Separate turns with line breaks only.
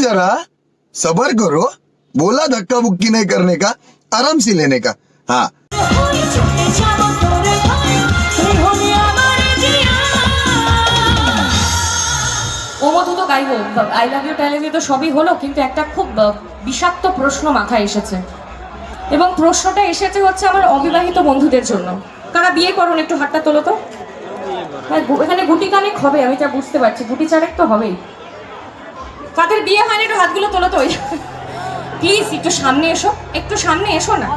जरा सबर करो, बोला धक्का बुक्की नहीं करने का, आराम से लेने का। हाँ
ও মধু তো গাইবো, I love you tell you তো সবই হলো, কিন্তু একটা খুব বিষাক্ত প্রশ্ন মাথায় এসেছে, এবং প্রশ্নটা এসেছে হচ্ছে আমার অবিবাহিত বন্ধুদের জন্য। কারা বিয়ে করুন, একটু হাতটা তোলো তো। হ্যাঁ, এখানে গুটি কানেক হবে, আমি যা বুঝতে পারছি, গুটি চারেক তো হবেই। কাদের বিয়ে হয়নি একটু হাতগুলো তোলো তো। প্লিজ একটু সামনে এসো, একটু সামনে এসো না।